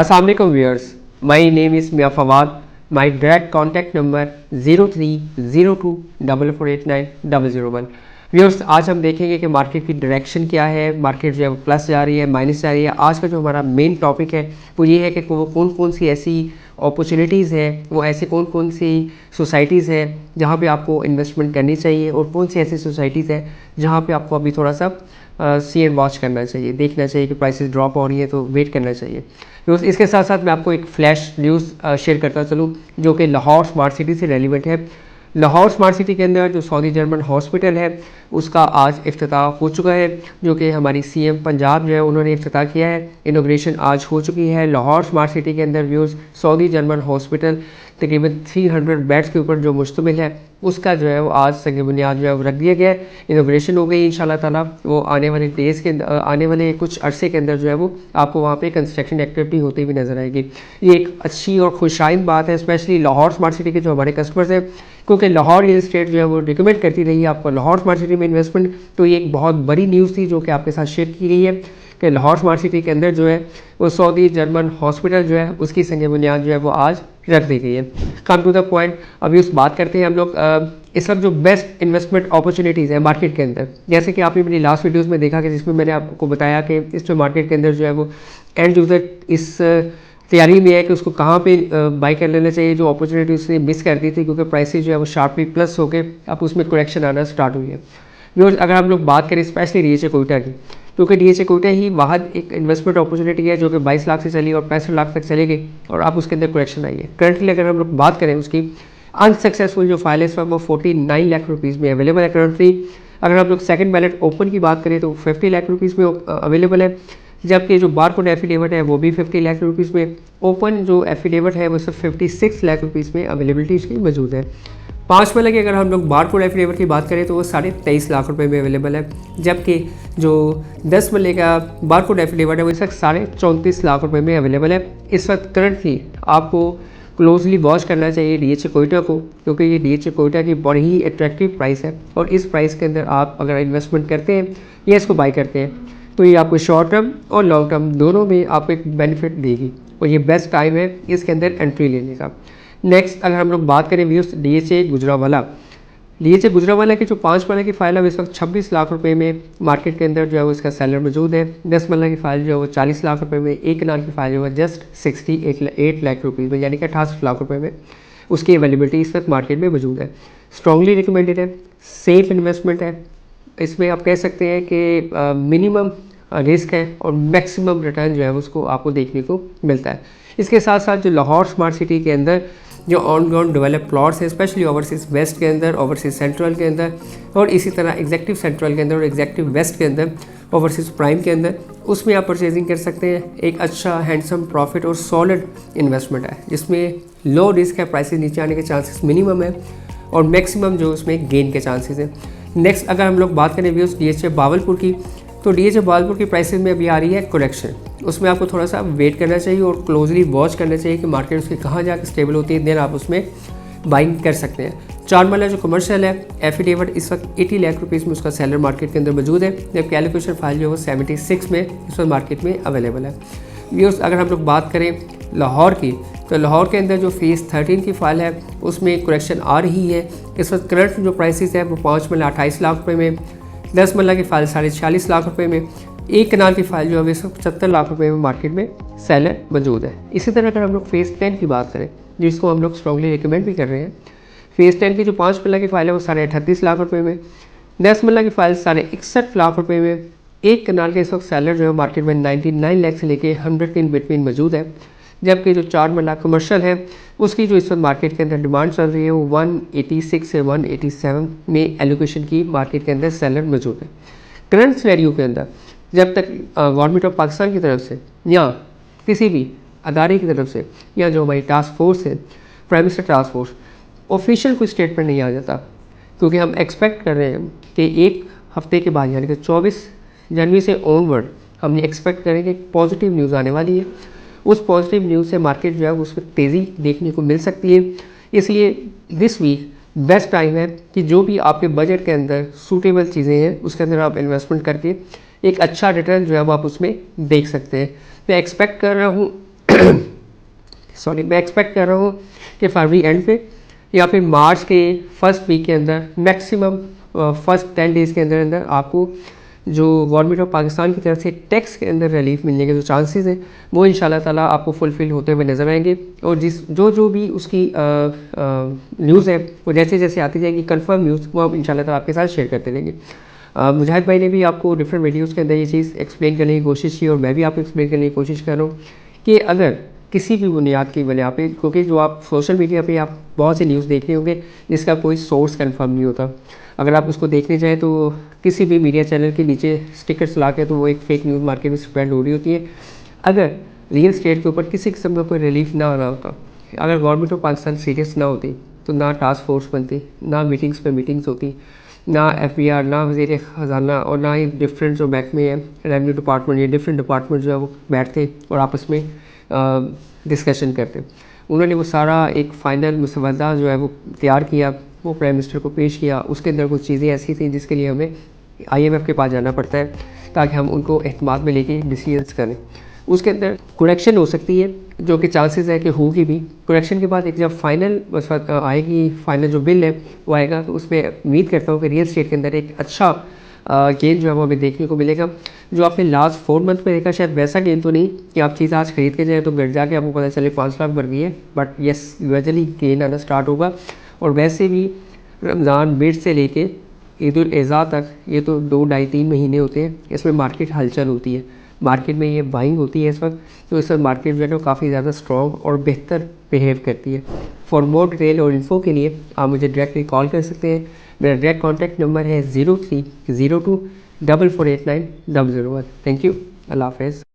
अस्सलाम वालेकुम viewers, my name is Mian Fawad. My direct contact number 0302448901। Viewers, आज हम देखेंगे कि मार्केट की डायरेक्शन क्या है। मार्केट जो है वो प्लस जा रही है, माइनस जा रही है। आज का जो हमारा मेन टॉपिक है वो ये है कि वो कौन कौन सी ऐसी अपॉर्चुनिटीज़ है, वो ऐसे कौन कौन सी सोसाइटीज़ है जहाँ पे आपको इन्वेस्टमेंट करनी चाहिए, और कौन सी ऐसी सोसाइटीज़ है जहाँ पे आपको अभी थोड़ा सा सी एंड वॉच करना चाहिए, देखना चाहिए कि प्राइसेस ड्रॉप हो रही है तो वेट करना चाहिए। तो इसके साथ साथ मैं आपको एक फ्लैश न्यूज़ शेयर करता चलूँ जो कि लाहौर स्मार्ट सिटी से रेलिवेंट है। लाहौर स्मार्ट सिटी के अंदर जो सऊदी जर्मन हॉस्पिटल है उसका आज इफ्तिताह हो चुका है, जो कि हमारी सीएम पंजाब जो है उन्होंने इफ्तिताह किया है। इनोग्रेशन आज हो चुकी है। लाहौर स्मार्ट सिटी के अंदर व्यूज़ सऊदी जर्मन हॉस्पिटल तकरीबन 300 बेड्स के ऊपर जो मुश्तमिल है उसका जो है वो आज संग बुनियाद जो है वो रख दिया गया है। इनोग्रेशन हो गई इंशाल्लाह ताला। वो आने वाले डेज़ के आने वाले कुछ अरसे के अंदर जो है वो आपको वहाँ पे कंस्ट्रक्शन एक्टिविटी होती हुई नज़र आएगी। ये एक अच्छी और खुशाइन बात है, स्पेशली लाहौर स्मार्ट सिटी के जो हमारे कस्टमर्स हैं, क्योंकि लाहौर रियल एस्टेट जो है वो रिकमेंड करती रही है आपको लाहौर स्मार्ट सिटी में इन्वेस्टमेंट। तो ये एक बहुत बड़ी न्यूज़ थी जो कि आपके साथ शेयर की गई है कि लाहौर स्मार्ट सिटी के अंदर जो है वो सऊदी जर्मन हॉस्पिटल जो है उसकी संग बुनियाद जो है वो आज रख दी गई है। कम टू द पॉइंट, अभी उस बात करते हैं हम लोग इस वक्त जो बेस्ट इन्वेस्टमेंट अपॉर्चुनिटीज़ है मार्केट के अंदर। जैसे कि आपने मेरी लास्ट वीडियोस में देखा कि जिसमें मैंने आपको बताया कि इस मार्केट के अंदर जो है वो एंड यूज़र इस तैयारी में है कि उसको कहाँ पे बाई कर लेना चाहिए, जो अपॉर्चुनिटी उसने मिस कर दी थी क्योंकि प्राइसेस जो है वो शार्पली प्लस होकर अब उसमें करेक्शन आना स्टार्ट हुई है। व्यूअर्स, अगर हम लोग बात करें स्पेशली डीएचए कोयटा की, क्योंकि डीएचए कोयटा ही वाहद एक इन्वेस्टमेंट अपॉर्चुनिटी है जो कि 22 लाख से चली और 65 लाख तक चलेगी और अब उसके अंदर करेक्शन आई है। करंटली अगर हम लोग बात करें उसकी अनसक्सेसफुल जो फाइल है इस वक्त वो 49 लाख रुपीज़ में अवेलेबल है करंटली। अगर हम लोग सेकंड बैलेट ओपन की बात करें तो 50 लाख रुपीज़ में अवेलेबल है, जबकि जो बारकोड एफिडेविट है वो भी 50 लाख रुपीज़ में। ओपन जो एफिडेविट है वो सिर्फ 56 लाख रुपीज़ में अवेलेबिलिटी इसकी मौजूद है। 5 मरले की अगर हम लोग बारकोड एफिडेविट की बात करें तो वो 23.5 लाख रुपए में अवेलेबल है, जबकि जो 10 मरले का बारकोड एफिडेविट है वो इस वक्त 34.5 लाख रुपए में अवेलेबल है। इस वक्त करंटली आपको क्लोजली वॉच करना चाहिए डीएचए कोयटा को, क्योंकि ये डीएचए कोयटा की बड़ी ही अट्रैक्टिव प्राइस है और इस प्राइस के अंदर आप अगर इन्वेस्टमेंट करते हैं या इसको बाई करते हैं तो ये आपको शॉर्ट टर्म और लॉन्ग टर्म दोनों में आपको एक बेनिफिट देगी और ये बेस्ट टाइम है इसके अंदर एंट्री लेने का। नेक्स्ट अगर हम लोग बात करें views DHA Gujranwala, DHA Gujranwala की जो 5 मरला की फाइल है इस वक्त 26 लाख रुपए में मार्केट के अंदर जो है वो इसका सेलर मौजूद है। 10 मरला की फाइल जो है वो 40 लाख रुपए में, एक कनाल की फाइल जो है जस्ट 68 लाख रुपीज़ में, यानी कि 68 लाख रुपए में उसकी अवेलेबिलिटी इस वक्त मार्केट में मौजूद है। स्ट्रॉन्गली रिकमेंडेड है, सेफ इन्वेस्टमेंट है। इसमें आप कह सकते हैं कि मिनिमम रिस्क है और मैक्सिमम रिटर्न जो है उसको आपको देखने को मिलता है। इसके साथ साथ जो लाहौर स्मार्ट सिटी के अंदर जो ऑन ग्राउंड डेवलप प्लॉट्स हैं, स्पेशली ओवरसीज़ वेस्ट के अंदर, ओवरसीज़ सेंट्रल के अंदर और इसी तरह एग्जेक्टिव सेंट्रल के अंदर और एग्जेक्टिव वेस्ट के अंदर, ओवरसीज़ प्राइम के अंदर, उसमें आप परचेजिंग कर सकते हैं। एक अच्छा हैंडसम प्रॉफिट और सॉलिड इन्वेस्टमेंट है जिसमें लो रिस्क है, प्राइसेस नीचे आने के चांसेस मिनिमम है और मैक्सिमम जो उसमें गेन के चांसेस हैं। नेक्स्ट अगर हम लोग बात करें व्यूज़ डीएचए बावलपुर की, तो डीएचए बावलपुर की प्राइसेस में अभी आ रही है करेक्शन। उसमें आपको थोड़ा सा वेट करना चाहिए और क्लोजली वॉच करना चाहिए कि मार्केट उसकी कहाँ जाकर स्टेबल होती है, देन आप उसमें बाइंग कर सकते हैं। 4 मरला जो कमर्शियल है एफिडेविट इस वक्त 80 लाख रुपीज़ में उसका सेलर मार्केट के अंदर मौजूद है, जबकि एलोकेशन फाइल जो है वो 76 में इस वक्त मार्केट में अवेलेबल है। व्यूअर्स, अगर हम लोग बात करें लाहौर की, तो लाहौर के अंदर जो फेज़ 13 की फाइल है उसमें करेक्शन आ रही है। इस वक्त करंट जो प्राइसेस है वो 5 मरला 28 लाख रुपये में, 10 मरला की फाइल 46.5 लाख रुपये में, एक कनाल की फाइल जो है 75 लाख रुपए में मार्केट में सेलर मौजूद है। इसी तरह अगर हम लोग फेज़ 10 की बात करें जिसको हम लोग स्ट्रॉन्गली रिकमेंड भी कर रहे हैं, फेज़ 10 की जो 5 मरला की फाइल है वो 38.5 लाख रुपए में, 10 मरला की फाइल 61.5 लाख रुपए में, एक कनाल के इस वक्त सेलर जो है मार्केट में 99 लाख से लेके 100 के इन बिटवीन मौजूद है, जबकि जो 4 मरला कमर्शियल है उसकी जो इस वक्त मार्केट के अंदर डिमांड चल रही है वो 186 से 187 में एलोकेशन की मार्केट के अंदर सेलर मौजूद है। करंट सिनेरियो के अंदर जब तक गवर्नमेंट ऑफ पाकिस्तान की तरफ से या किसी भी अदारे की तरफ से या जो हमारी टास्क फोर्स है, prime minister task force, official कोई स्टेटमेंट नहीं आ जाता, क्योंकि हम एक्सपेक्ट कर रहे हैं कि एक हफ्ते के बाद यानी कि 24 जनवरी से ऑनवर्ड हम ये एक्सपेक्ट करें कि पॉजिटिव न्यूज़ आने वाली है। उस पॉजिटिव न्यूज़ से मार्केट जो है उसमें तेज़ी देखने को मिल सकती है। इसलिए दिस वीक बेस्ट टाइम है कि जो भी आपके बजट के अंदर सूटेबल चीज़ें हैं उसके अंदर आप इन्वेस्टमेंट करके एक अच्छा रिटर्न जो है वो आप उसमें देख सकते हैं। मैं एक्सपेक्ट कर रहा हूँ सॉरी, मैं एक्सपेक्ट कर रहा हूँ कि फरवरी एंड पे या फिर मार्च के फर्स्ट वीक के अंदर, मैक्सिमम फर्स्ट 10 डेज़ के अंदर अंदर आपको जो गवर्नमेंट ऑफ पाकिस्तान की तरफ से टैक्स के अंदर रिलीफ मिलने के जो चांसेस हैं वो इंशाल्लाह ताला आपको फुलफ़िल होते हुए नज़र आएंगे। और जो भी उसकी न्यूज़ है वो जैसे जैसे आती जाएगी कंफर्म न्यूज़, वो हम इंशाल्लाह ताला आपके साथ शेयर करते रहेंगे। मुजाहिद भाई ने भी आपको डिफरेंट वीडियोज़ के अंदर ये चीज़ एक्सप्लेन करने की कोशिश की और मैं भी आपको एक्सप्लेन करने की कोशिश कर रहा हूँ कि अगर किसी भी बुनियाद की वजह पे, क्योंकि जो आप सोशल मीडिया पे आप बहुत से न्यूज़ देख रहे होंगे जिसका कोई सोर्स कंफर्म नहीं होता, अगर आप उसको देखने जाएँ तो किसी भी मीडिया चैनल के नीचे स्टिकर्स ला के तो वो एक फ़ेक न्यूज़ मार्केट में स्प्रेड हो रही होती है। अगर रियल स्टेट के ऊपर किसी किस्म का कोई रिलीफ ना आ रहा होता, अगर गवर्नमेंट ऑफ पाकिस्तान सीरियस ना होती तो ना टास्क फोर्स बनती, ना मीटिंग्स पे मीटिंग्स होती, ना एफबीआर, ना वज़ीर ख़जाना और ना ही डिफरेंट जो महकमे हैं, रेवेन्यू डिपार्टमेंट, ये डिफरेंट डिपार्टमेंट जो है वो बैठते और आपस में डिस्कशन करते। उन्होंने वो सारा एक फ़ाइनल मसवदा जो है वो तैयार किया, वो प्राइम मिनिस्टर को पेश किया। उसके अंदर कुछ चीज़ें ऐसी थी जिसके लिए हमें IMF के पास जाना पड़ता है ताकि हम उनको एतमाद में लेके डिसीजंस करें। उसके अंदर करेक्शन हो सकती है, जो कि चांसेस है कि होगी भी। करेक्शन के बाद एक जब फाइनल आएगी, फाइनल जो बिल है वो आएगा, तो उसमें उम्मीद करता हूँ कि रियल स्टेट के अंदर एक अच्छा गेन जो है वो हमें देखने को मिलेगा। जो आपने लास्ट 4 मंथ में देखा, शायद वैसा गेन तो नहीं कि आप चीज़ आज खरीद के जाएँ तो घर जाके आपको पता चले 5 लाख बढ़ गई है, बट येस ग्रेजुअली गेन आना स्टार्ट होगा। और वैसे भी रमज़ान मिड से लेके ईद उल अज़हा तक ये तो 2 ढाई 3 महीने होते हैं, इसमें मार्केट हलचल होती है, मार्केट में ये बाइंग होती है इस वक्त, तो इस वक्त मार्केट जो है ना काफ़ी ज़्यादा स्ट्रॉन्ग और बेहतर बिहेव करती है। फॉर मोर डिटेल और इन्फो के लिए आप मुझे डायरेक्टली कॉल कर सकते हैं। मेरा डायरेक्ट कॉन्टैक्ट नंबर है 0302 4489 001। थैंक यू, अल्लाह हाफ़िज़।